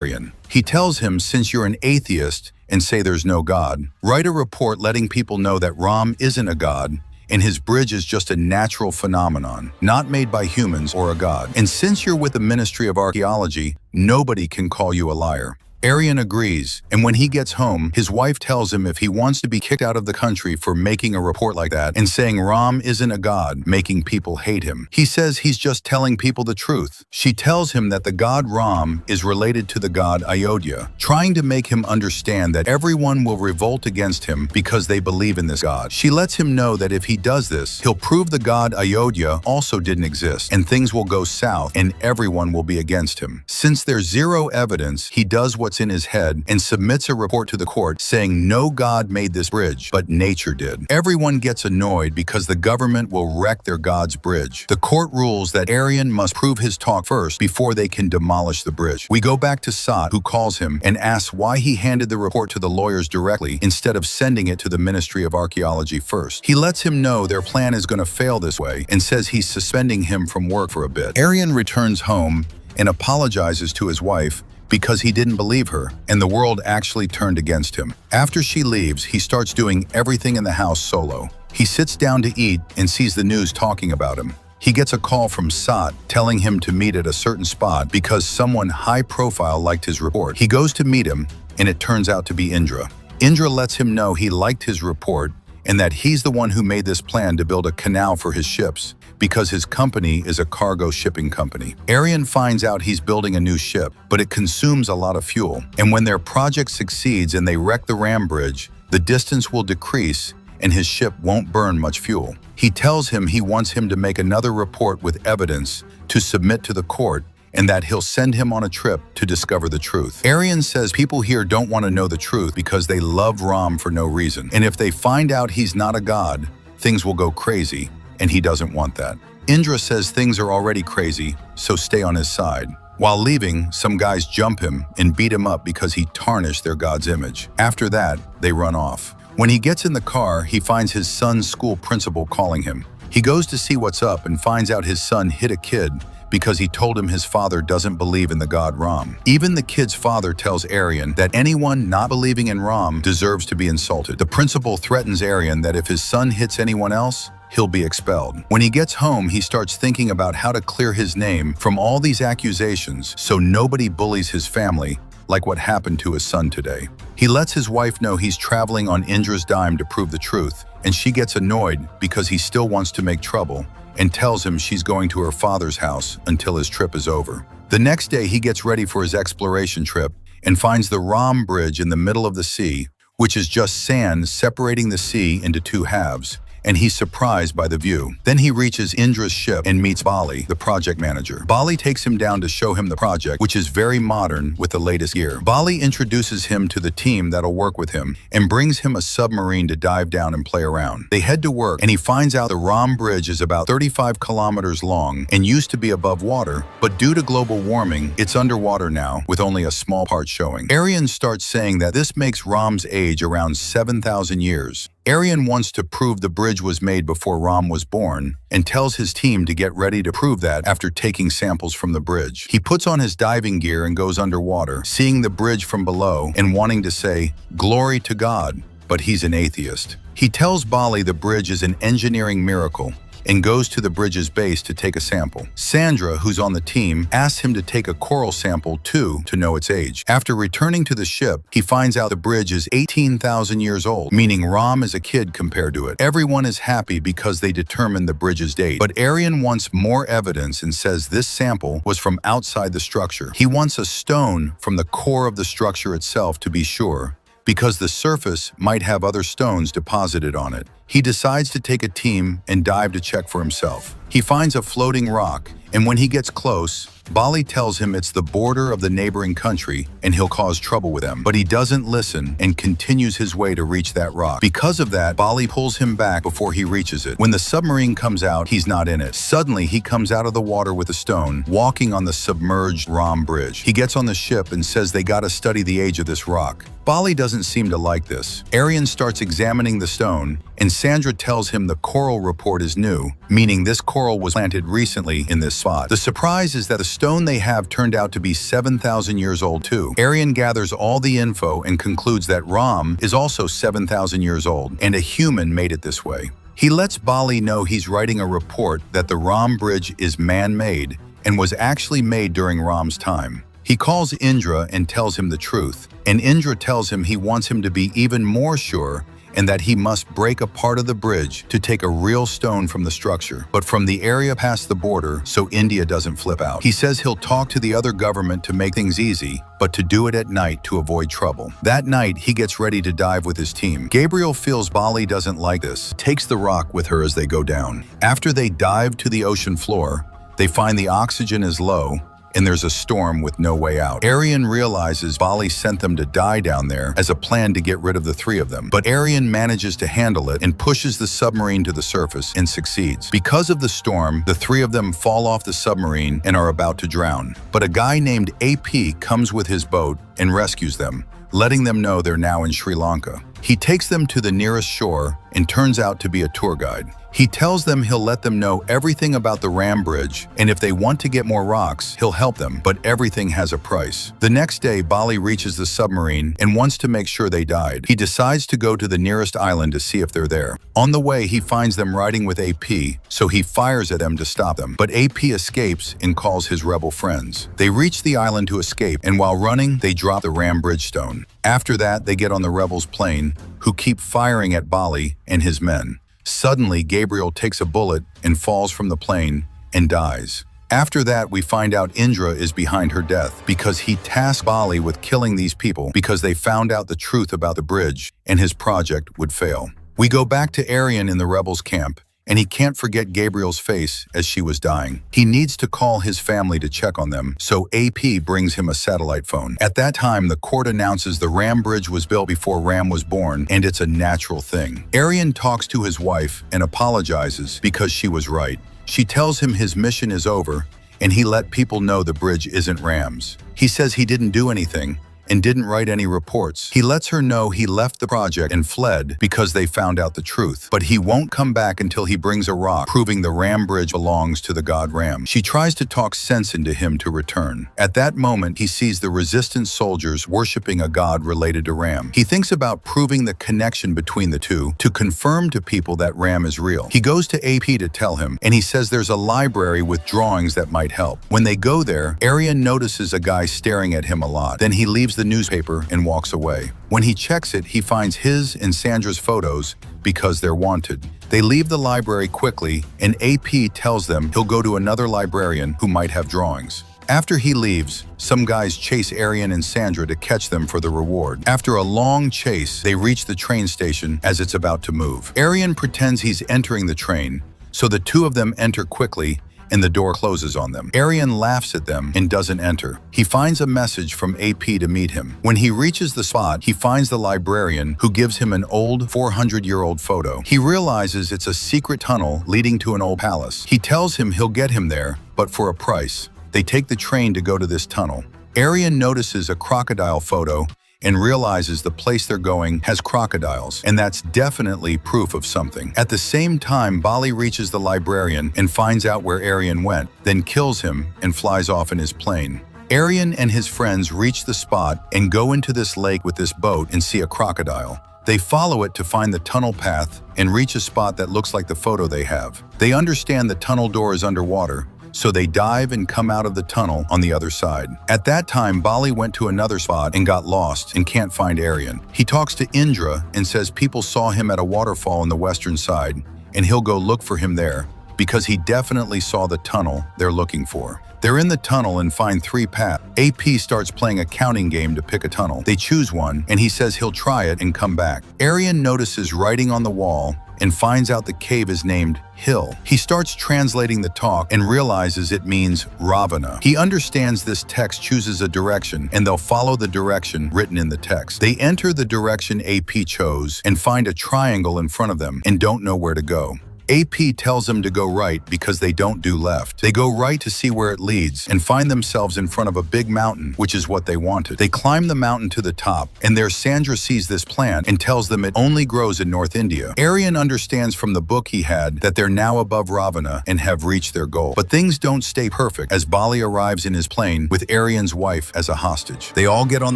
Arian. He tells him, since you're an atheist and say there's no God, write a report letting people know that Ram isn't a god and his bridge is just a natural phenomenon, not made by humans or a god. And since you're with the Ministry of Archaeology, nobody can call you a liar. Arian agrees, and when he gets home, his wife tells him if he wants to be kicked out of the country for making a report like that and saying Ram isn't a god, making people hate him. He says he's just telling people the truth. She tells him that the god Ram is related to the god Ayodhya, trying to make him understand that everyone will revolt against him because they believe in this god. She lets him know that if he does this, he'll prove the god Ayodhya also didn't exist, and things will go south and everyone will be against him. Since there's zero evidence, he does what's in his head and submits a report to the court saying no god made this bridge, but nature did. Everyone gets annoyed because the government will wreck their god's bridge. The court rules that Arian must prove his talk first before they can demolish the bridge. We go back to Sat, who calls him and asks why he handed the report to the lawyers directly instead of sending it to the Ministry of Archaeology first. He lets him know their plan is going to fail this way and says he's suspending him from work for a bit. Arian returns home and apologizes to his wife because he didn't believe her, and the world actually turned against him. After she leaves, he starts doing everything in the house solo. He sits down to eat and sees the news talking about him. He gets a call from Sat telling him to meet at a certain spot because someone high profile liked his report. He goes to meet him, and it turns out to be Indra. Indra lets him know he liked his report and that he's the one who made this plan to build a canal for his ships, because his company is a cargo shipping company. Arian finds out he's building a new ship, but it consumes a lot of fuel. And when their project succeeds and they wreck the Ram bridge, the distance will decrease and his ship won't burn much fuel. He tells him he wants him to make another report with evidence to submit to the court and that he'll send him on a trip to discover the truth. Arian says people here don't want to know the truth because they love Ram for no reason. And if they find out he's not a god, things will go crazy. And he doesn't want that. Indra says things are already crazy, so stay on his side. While leaving, some guys jump him and beat him up because he tarnished their god's image. After that, they run off. When he gets in the car, he finds his son's school principal calling him. He goes to see what's up and finds out his son hit a kid because he told him his father doesn't believe in the god Ram. Even the kid's father tells Arian that anyone not believing in Ram deserves to be insulted. The principal threatens Arian that if his son hits anyone else, he'll be expelled. When he gets home, he starts thinking about how to clear his name from all these accusations so nobody bullies his family like what happened to his son today. He lets his wife know he's traveling on Indra's dime to prove the truth, and she gets annoyed because he still wants to make trouble and tells him she's going to her father's house until his trip is over. The next day, he gets ready for his exploration trip and finds the Ram Bridge in the middle of the sea, which is just sand separating the sea into two halves, and he's surprised by the view. Then he reaches Indra's ship and meets Bali, the project manager. Bali takes him down to show him the project, which is very modern with the latest gear. Bali introduces him to the team that'll work with him and brings him a submarine to dive down and play around. They head to work and he finds out the Ram Bridge is about 35 kilometers long and used to be above water, but due to global warming, it's underwater now with only a small part showing. Arian starts saying that this makes Ram's age around 7,000 years. Arian wants to prove the bridge was made before Ram was born and tells his team to get ready to prove that after taking samples from the bridge. He puts on his diving gear and goes underwater, seeing the bridge from below and wanting to say, "Glory to God," but he's an atheist. He tells Bali the bridge is an engineering miracle and goes to the bridge's base to take a sample. Sandra, who's on the team, asks him to take a coral sample too to know its age. After returning to the ship, he finds out the bridge is 18,000 years old, meaning Ram is a kid compared to it. Everyone is happy because they determined the bridge's date, but Arian wants more evidence and says this sample was from outside the structure. He wants a stone from the core of the structure itself to be sure, because the surface might have other stones deposited on it. He decides to take a team and dive to check for himself. He finds a floating rock, and when he gets close, Bali tells him it's the border of the neighboring country and he'll cause trouble with them. But he doesn't listen and continues his way to reach that rock. Because of that, Bali pulls him back before he reaches it. When the submarine comes out, he's not in it. Suddenly, he comes out of the water with a stone, walking on the submerged Ram Bridge. He gets on the ship and says they gotta study the age of this rock. Bali doesn't seem to like this. Arian starts examining the stone, and Sandra tells him the coral report is new, meaning this coral coral was planted recently in this spot. The surprise is that the stone they have turned out to be 7,000 years old too. Arian gathers all the info and concludes that Ram is also 7,000 years old, and a human made it this way. He lets Bali know he's writing a report that the Ram Bridge is man-made and was actually made during Ram's time. He calls Indra and tells him the truth, and Indra tells him he wants him to be even more sure and that he must break a part of the bridge to take a real stone from the structure, but from the area past the border so India doesn't flip out. He says he'll talk to the other government to make things easy, but to do it at night to avoid trouble. That night, he gets ready to dive with his team. Gabriel feels Bali doesn't like this, takes the rock with her as they go down. After they dive to the ocean floor, they find the oxygen is low, and there's a storm with no way out. Arian realizes Bali sent them to die down there as a plan to get rid of the three of them, but Arian manages to handle it and pushes the submarine to the surface and succeeds. Because of the storm, the three of them fall off the submarine and are about to drown, but a guy named AP comes with his boat and rescues them, letting them know they're now in Sri Lanka. He takes them to the nearest shore and turns out to be a tour guide. He tells them he'll let them know everything about the Ram Bridge, and if they want to get more rocks, he'll help them, but everything has a price. The next day, Bali reaches the submarine and wants to make sure they died. He decides to go to the nearest island to see if they're there. On the way, he finds them riding with AP, so he fires at them to stop them, but AP escapes and calls his rebel friends. They reach the island to escape, and while running, they drop the Ram Bridge stone. After that, they get on the rebels' plane, who keep firing at Bali and his men. Suddenly, Gabriel takes a bullet and falls from the plane and dies. After that, we find out Indra is behind her death because he tasked Bali with killing these people because they found out the truth about the bridge and his project would fail. We go back to Arian in the rebels' camp, and he can't forget Gabriel's face as she was dying. He needs to call his family to check on them, so AP brings him a satellite phone. At that time, the court announces the Ram Bridge was built before Ram was born, and it's a natural thing. Arian talks to his wife and apologizes because she was right. She tells him his mission is over, and he let people know the bridge isn't Ram's. He says he didn't do anything and didn't write any reports. He lets her know he left the project and fled because they found out the truth, but he won't come back until he brings a rock proving the Ram Bridge belongs to the god Ram. She tries to talk sense into him to return. At that moment, he sees the resistance soldiers worshiping a god related to Ram. He thinks about proving the connection between the two to confirm to people that Ram is real. He goes to AP to tell him, and he says there's a library with drawings that might help. When they go there, Arian notices a guy staring at him a lot. Then he leaves the newspaper and walks away. When he checks it, he finds his and Sandra's photos because they're wanted. They leave the library quickly, and AP tells them he'll go to another librarian who might have drawings. After he leaves, some guys chase Arian and Sandra to catch them for the reward. After a long chase, they reach the train station as it's about to move. Arian pretends he's entering the train, so the two of them enter quickly and the door closes on them. Arian laughs at them and doesn't enter. He finds a message from AP to meet him. When he reaches the spot, he finds the librarian who gives him an old 400-year-old photo. He realizes it's a secret tunnel leading to an old palace. He tells him he'll get him there, but for a price. They take the train to go to this tunnel. Arian notices a crocodile photo and realizes the place they're going has crocodiles, and that's definitely proof of something. At the same time, Bali reaches the librarian and finds out where Arian went, then kills him and flies off in his plane. Arian and his friends reach the spot and go into this lake with this boat and see a crocodile. They follow it to find the tunnel path and reach a spot that looks like the photo they have. They understand the tunnel door is underwater, so they dive and come out of the tunnel on the other side. At that time, Bali went to another spot and got lost and can't find Arian. He talks to Indra and says people saw him at a waterfall on the western side, and he'll go look for him there because he definitely saw the tunnel they're looking for. They're in the tunnel and find 3 paths. AP starts playing a counting game to pick a tunnel. They choose one, and he says he'll try it and come back. Arian notices writing on the wall and finds out the cave is named Hill. He starts translating the talk and realizes it means Ravana. He understands this text chooses a direction, and they'll follow the direction written in the text. They enter the direction AP chose and find a triangle in front of them and don't know where to go. AP tells them to go right because they don't do left. They go right to see where it leads and find themselves in front of a big mountain, which is what they wanted. They climb the mountain to the top, and there Sandra sees this plant and tells them it only grows in North India. Aryan understands from the book he had that they're now above Ravana and have reached their goal. But things don't stay perfect as Bali arrives in his plane with Aryan's wife as a hostage. They all get on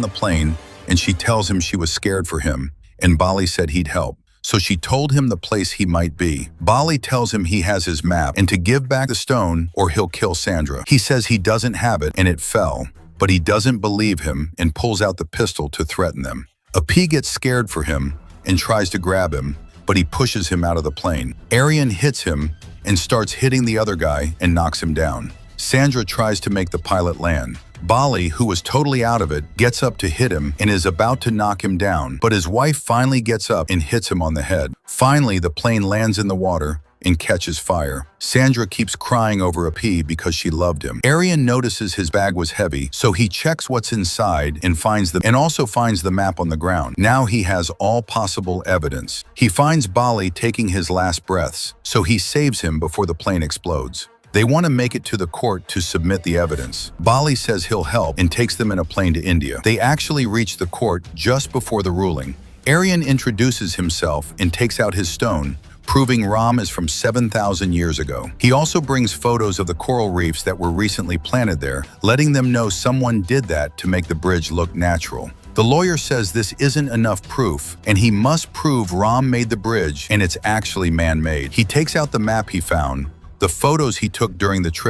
the plane, and she tells him she was scared for him, and Bali said he'd help. So she told him the place he might be. Bali tells him he has his map and to give back the stone or he'll kill Sandra. He says he doesn't have it and it fell, but he doesn't believe him and pulls out the pistol to threaten them. AP gets scared for him and tries to grab him, but he pushes him out of the plane. Aryan hits him and starts hitting the other guy and knocks him down. Sandra tries to make the pilot land. Bali, who was totally out of it, gets up to hit him and is about to knock him down, but his wife finally gets up and hits him on the head. Finally, the plane lands in the water and catches fire. Sandra keeps crying over AP because she loved him. Aryan notices his bag was heavy, so he checks what's inside and also finds the map on the ground. Now he has all possible evidence. He finds Bali taking his last breaths, so he saves him before the plane explodes. They want to make it to the court to submit the evidence. Bali says he'll help and takes them in a plane to India. They actually reach the court just before the ruling. Aryan introduces himself and takes out his stone, proving Ram is from 7,000 years ago. He also brings photos of the coral reefs that were recently planted there, letting them know someone did that to make the bridge look natural. The lawyer says this isn't enough proof, and he must prove Ram made the bridge and it's actually man-made. He takes out the map he found, the photos he took during the trip,